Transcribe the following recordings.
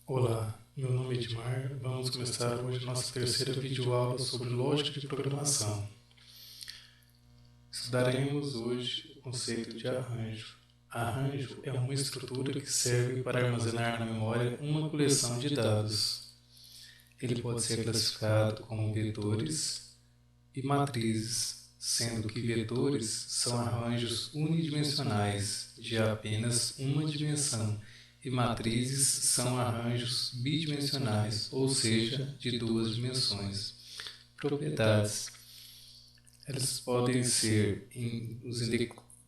Olá, meu nome é Edmar. Vamos começar hoje nossa terceira videoaula sobre lógica de programação. Estudaremos hoje o conceito de arranjo. Arranjo é uma estrutura que serve para armazenar na memória uma coleção de dados. Ele pode ser classificado como vetores e matrizes, sendo que vetores são arranjos unidimensionais de apenas uma dimensão e matrizes são arranjos bidimensionais, ou seja, de duas dimensões. Propriedades. Elas podem ser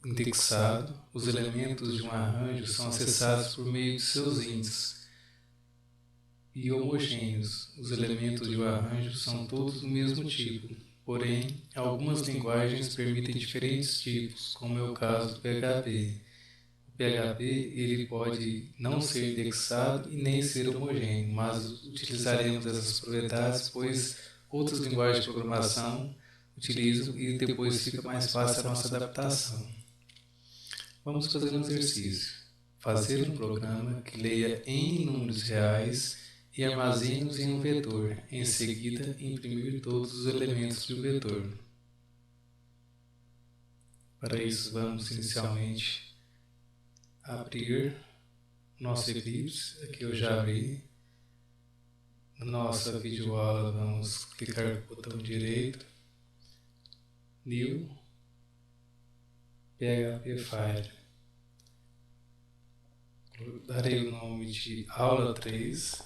indexados. Os elementos de um arranjo são acessados por meio de seus índices. E homogêneos. Os elementos de um arranjo são todos do mesmo tipo. Porém, algumas linguagens permitem diferentes tipos, como é o caso do PHP. O PHP ele pode não ser indexado e nem ser homogêneo, mas utilizaremos essas propriedades, pois outras linguagens de programação utilizam e depois fica mais fácil a nossa adaptação. Vamos fazer um exercício. Fazer um programa que leia N números reais e armazene-os em um vetor. Em seguida, imprimir todos os elementos de um vetor. Para isso, vamos inicialmente abrir nosso Eclipse. Aqui eu já abri. Na nossa videoaula, vamos clicar no botão direito, New, PHP File. Darei o nome de aula 3.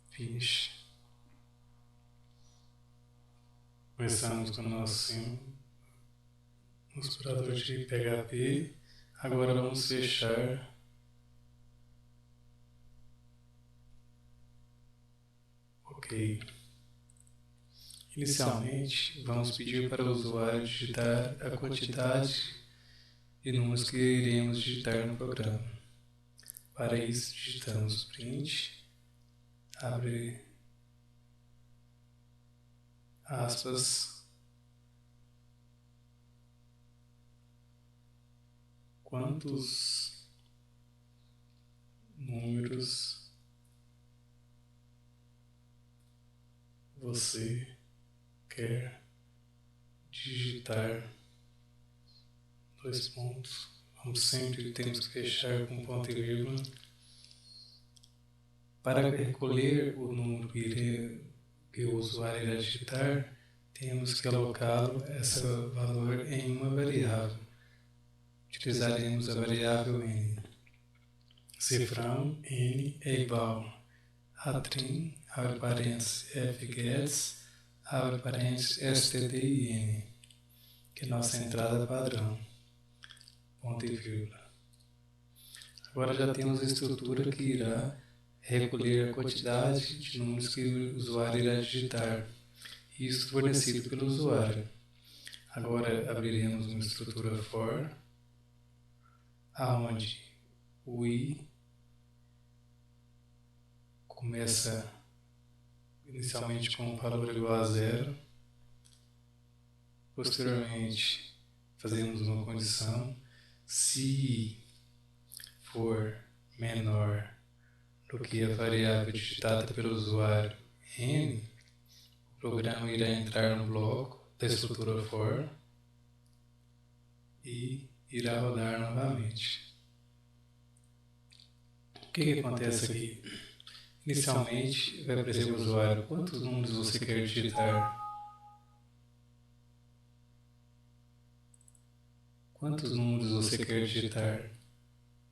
Finish. Começamos com o nosso explorador de PHP. Agora vamos fechar. Ok. Inicialmente, vamos pedir para o usuário digitar a quantidade de números que iremos digitar no programa. Para isso, digitamos print, abre aspas, quantos números você quer digitar, dois pontos. Vamos sempre temos que fechar com ponto e vírgula. Para recolher o número que o usuário irá digitar, temos que alocá-lo, esse valor, em uma variável. Utilizaremos a variável n. Cifrão n é igual a trim, abre parênteses, fgets, abre parênteses, stdin, que é nossa entrada padrão, ponto e vírgula. Agora já temos a estrutura que irá recolher a quantidade de números que o usuário irá digitar, isso fornecido pelo usuário. Agora abriremos uma estrutura for, aonde o i começa inicialmente com um valor igual a 0, posteriormente fazemos uma condição, se i for menor do que a variável digitada pelo usuário n, o programa irá entrar no bloco da estrutura for e irá rodar novamente. O que acontece aqui? Inicialmente vai aparecer o usuário quantos números você quer digitar. Quantos números você quer digitar?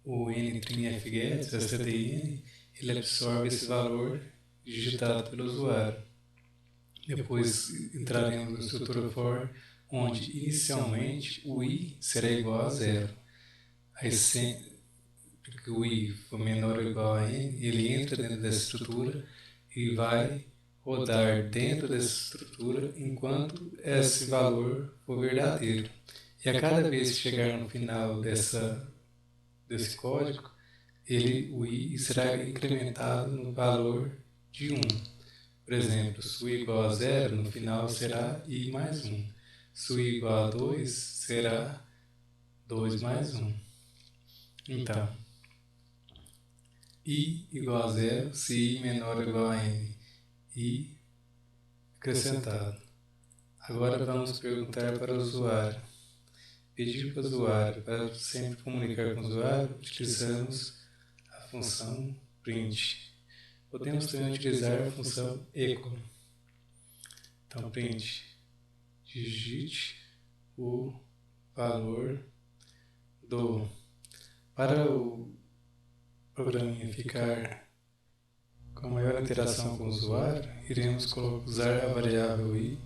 O n-trim-fgets, stdin, ele absorve esse valor digitado pelo usuário. Depois entraremos na estrutura for, onde inicialmente o i será igual a 0. Aí, porque o i for menor ou igual a n, ele entra dentro dessa estrutura e vai rodar dentro dessa estrutura enquanto esse valor for verdadeiro. E a cada vez que chegar no final desse código, o i será incrementado no valor de 1. Por exemplo, se o i igual a 0, no final será i mais 1. Se o i igual a 2, será 2 mais 1. Então, I igual a zero se I menor ou igual a N. I acrescentado. Agora vamos perguntar para o usuário. Pedir para o usuário, para sempre comunicar com o usuário, utilizamos a função print. Podemos também utilizar a função echo. Então, print, digite o valor do. Para o programinha ficar com maior interação com o usuário, iremos usar a variável i,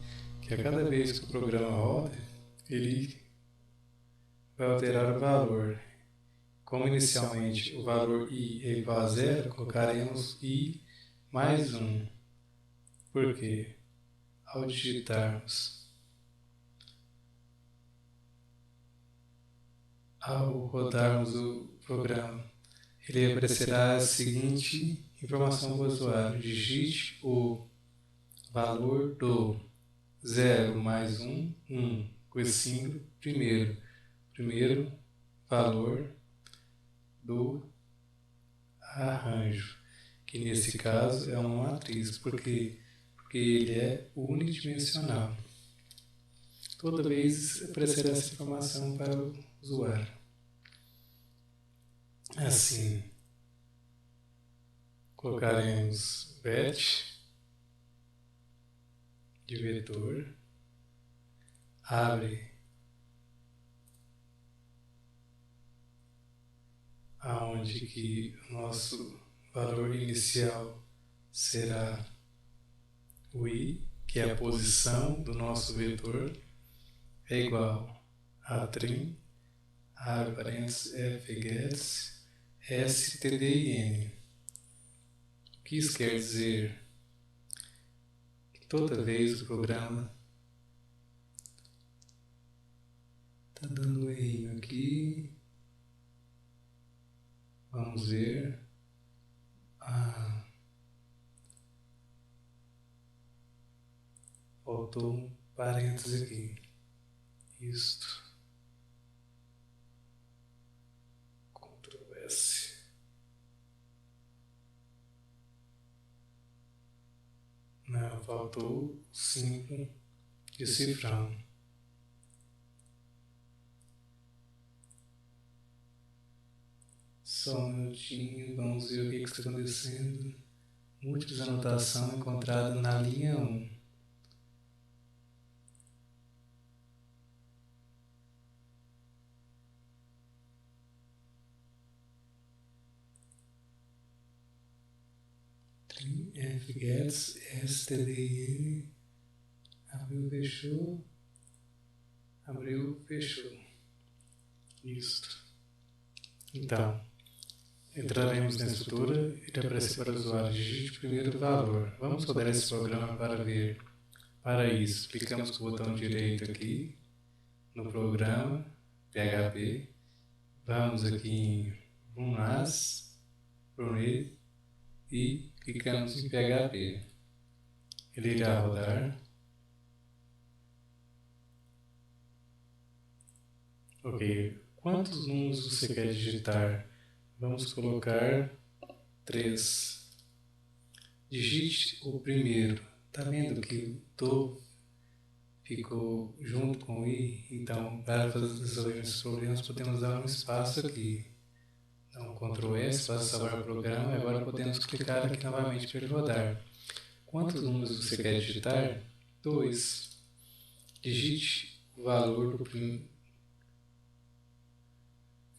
que a cada vez que o programa roda, ele vai alterar o valor. Como inicialmente o valor i é igual a zero, colocaremos i mais 1, porque ao digitarmos, ao rodarmos o programa, ele aparecerá a seguinte informação para o usuário: digite o valor do 0 mais 1, 1, com esse símbolo, primeiro valor do arranjo, que nesse caso é uma matriz, porque ele é unidimensional. Toda vez aparecerá essa informação para o usuário. Assim, colocaremos vet de vetor, abre aonde que o nosso valor inicial será o i, que é a posição do nosso vetor, é igual a trim, abre parênteses, fgets, stdin. O que isso quer dizer? Que toda vez o programa está dando um errinho aqui. Vamos ver. Faltou um parênteses aqui. Isto. Ctrl S. Não, faltou o símbolo de cifrão. Só um minutinho, vamos ver o que está acontecendo. Múltiplas anotação encontrada na linha 1. fgets, stdin, abriu, fechou, abriu, fechou. Isto. Então, entraremos na estrutura e irá aparecer para o usuário: digite o primeiro valor. Vamos rodar esse programa para ver. Para isso, clicamos com o botão direito aqui no programa PHP. Vamos aqui em Run As, Run It e clicamos em PHP. Ele irá rodar. Ok. Quantos números você quer digitar? Vamos colocar 3. Digite o primeiro. Está vendo que o do ficou junto com o i? Então, para resolver esses problemas, podemos dar um espaço aqui. Então, Ctrl S para salvar o programa. E agora podemos clicar aqui novamente para ele rodar. Quantos números você quer digitar? 2. Digite o valor do primeiro.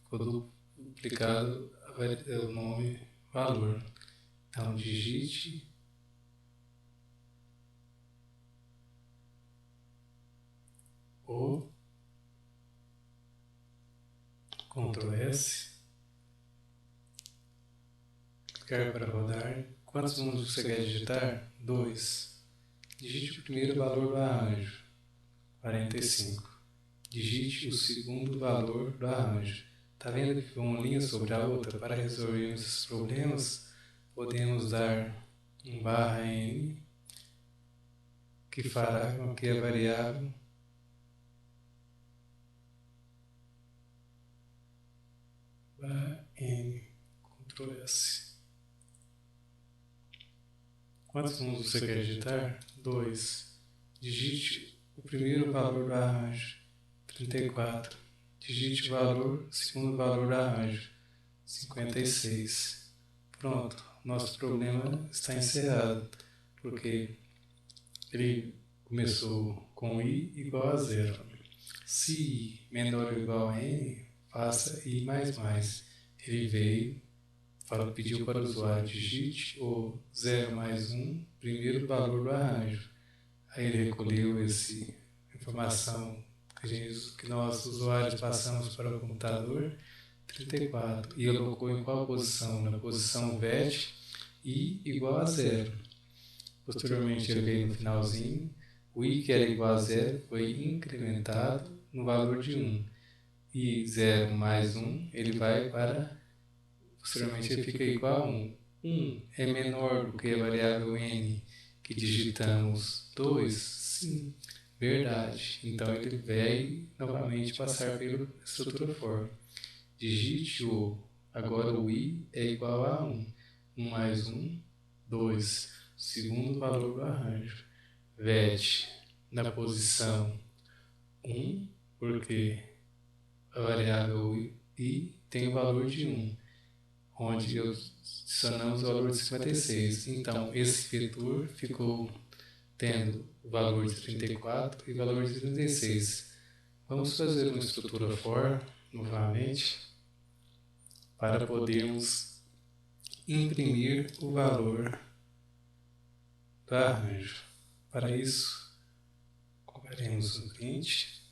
Ficou duplicado o nome valor. Então, digite o Ctrl S, clicar para rodar. Quantos números você quer digitar? 2. Digite o primeiro valor do arranjo, 45. Digite o segundo valor do arranjo. Está vendo que ficou uma linha sobre a outra? Para resolver esses problemas, podemos dar um /n, que fará com que a variável Ctrl S. Quantos números você quer digitar? 2. Digite o primeiro valor do arranjo, 34. Digite o segundo valor do arranjo, 56. Pronto, nosso problema está encerrado, porque ele começou com I igual a 0. Se I menor ou igual a N, faça I mais mais. Ele veio, pediu para o usuário digite o 0 mais 1, primeiro valor do arranjo. Aí ele recolheu essa informação que nós usuários passamos para o computador, 34, e colocou em qual posição? Na posição VET, I igual a 0. Posteriormente ele veio no finalzinho, o I que era igual a 0 foi incrementado no valor de 1. E 0 mais 1, ele vai para, posteriormente ele fica igual a 1. 1 é menor do que a variável N que digitamos 2? Sim, verdade. Então ele vai novamente passar pela estrutura for. Digite agora o I é igual a 1. 1 mais 1, 2. Segundo valor do arranjo. VET na posição 1, porque a variável I tem o valor de 1, onde adicionamos o valor de 56. Então, esse vetor ficou tendo o valor de 34 e o valor de 36. Vamos fazer uma estrutura for novamente para podermos imprimir o valor do arranjo. Para isso, colocaremos um print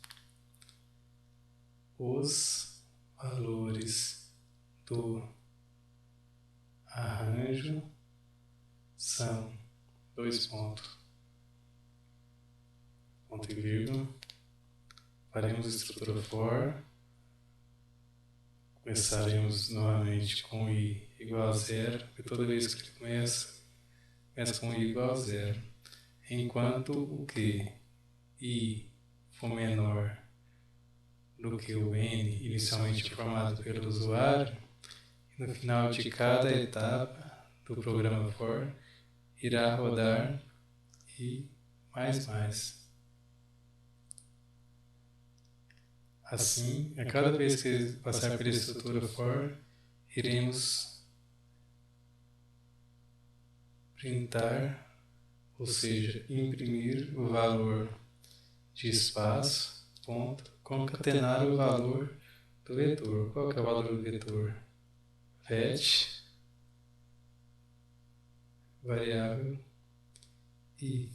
os valores do arranjo são ponto e vírgula. Faremos a estrutura for. Começaremos novamente com I igual a 0, porque toda vez que ele começa com I igual a 0. Enquanto o que I for menor do que o N inicialmente formado pelo usuário, no final de cada etapa do programa for, irá rodar I mais mais. Assim, a cada vez que passar pela estrutura for, iremos printar, ou seja, imprimir o valor de espaço, ponto, concatenar o valor do vetor. Qual que é o valor do vetor? VET, variável I,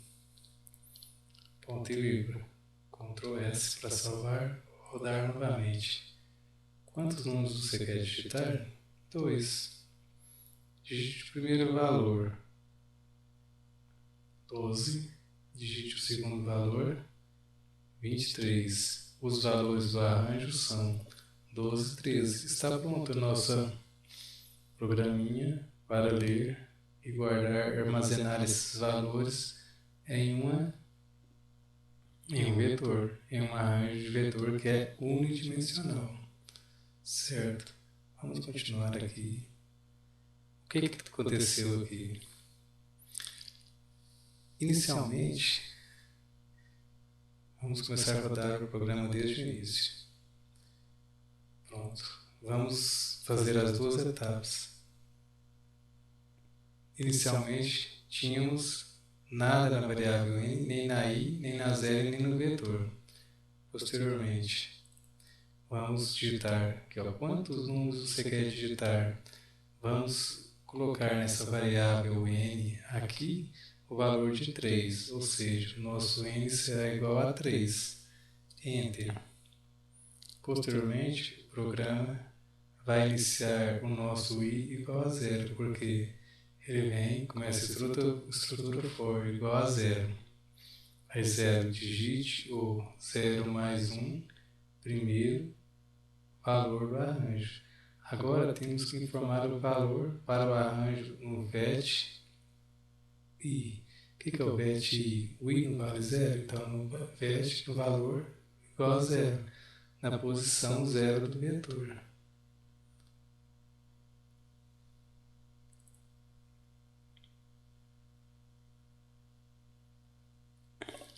ponto e vírgula. Ctrl S para salvar, rodar novamente. Quantos números você quer digitar? 2. Digite o primeiro valor, 12. Digite o segundo valor, 23. Os valores do arranjo são 12 e 13. Está pronto a nossa programinha para ler e guardar, armazenar esses valores em um vetor, em um arranjo de vetor que é unidimensional. Certo? Vamos continuar aqui. O que aconteceu aqui? Inicialmente, vamos começar a rodar o programa desde o início. Pronto. Vamos fazer as duas etapas. Inicialmente, tínhamos nada na variável N, nem na I, nem na 0, nem no vetor. Posteriormente, vamos digitar aqui, quantos números você quer digitar? Vamos colocar nessa variável N aqui o valor de 3, ou seja, o nosso N será igual a 3. Enter. Posteriormente, o programa vai iniciar o nosso I igual a 0, porque ele vem, começa a estrutura for igual a 0. Aí 0, digite o 0 mais 1, primeiro valor do arranjo. Agora temos que informar o valor para o arranjo no VET I. O que é o VET I? O I não vale 0, então no VET o valor igual a 0, na posição 0 do vetor.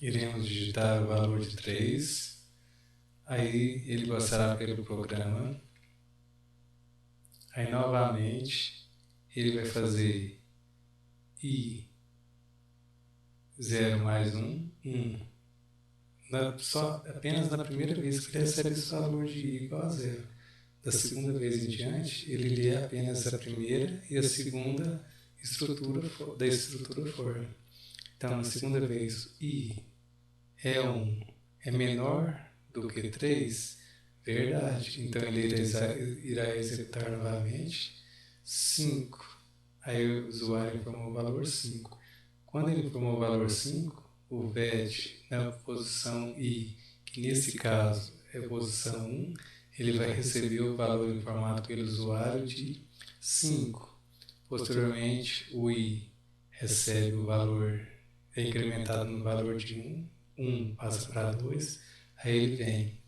iremos digitar o valor de 3, aí ele passará pelo programa, aí novamente ele vai fazer I0 mais 1, 1. Apenas na primeira vez que ele recebe esse valor de I igual a 0. Da segunda vez em diante, ele lê apenas a primeira e a segunda estrutura da estrutura for. Então, na segunda vez, I é 1 é menor do que 3, verdade. Então, ele irá executar novamente 5. Aí o usuário informou o valor 5. Quando ele informou o valor 5, o VET na posição I, que nesse caso é a posição 1, ele vai receber o valor informado pelo usuário de 5. Posteriormente, o I recebe o valor, é incrementado no valor de 1, 1 passa para 2, aí ele vem,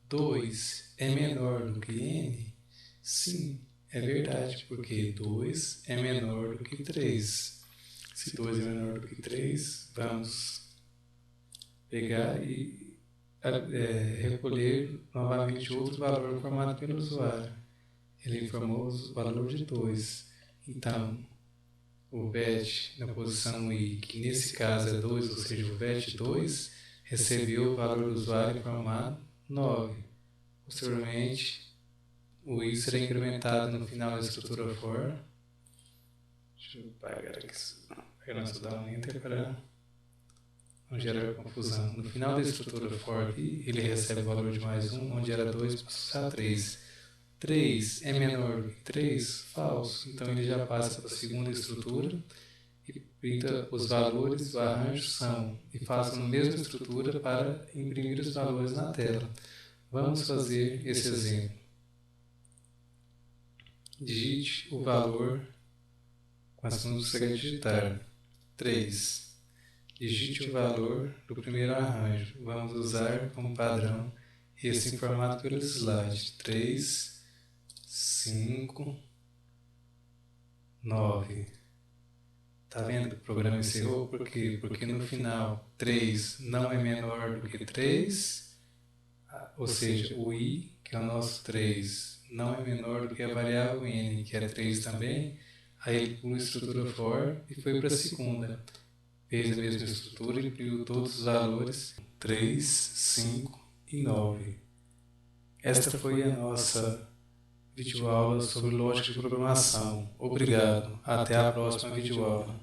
2 é menor do que N? Sim, é verdade, porque 2 é menor do que 3. Se 2 é menor do que 3, vamos pegar e recolher novamente outro valor informado pelo usuário. Ele informou o valor de 2. Então, o VET na posição I, que nesse caso é 2, ou seja, o VET 2, recebeu o valor do usuário informado 9. Posteriormente, o I será incrementado no final da estrutura for. Deixa eu pagar aqui. Apenas dar um enter para não gerar confusão. No final da estrutura for, ele recebe o valor de mais 1, onde era 2, passa a 3. 3 é menor do que 3? Falso. Então ele já passa para a segunda estrutura e printa os valores do arranjo são e faça a mesma estrutura para imprimir os valores na tela. Vamos fazer esse exemplo. Digite o valor com as que você quer digitar. 3. Digite o valor do primeiro arranjo. Vamos usar como padrão esse informado pelo slide. 3, 5, 9. Está vendo que o programa encerrou? Por quê? Porque no final 3 não é menor do que 3, ou seja, o I, que é o nosso 3, não é menor do que a variável N, que é 3 também. Aí ele pula a estrutura for e foi para a segunda. Fez a mesma estrutura e imprimiu todos os valores 3, 5 e 9. Esta foi a nossa videoaula sobre lógica de programação. Obrigado. Até a próxima videoaula.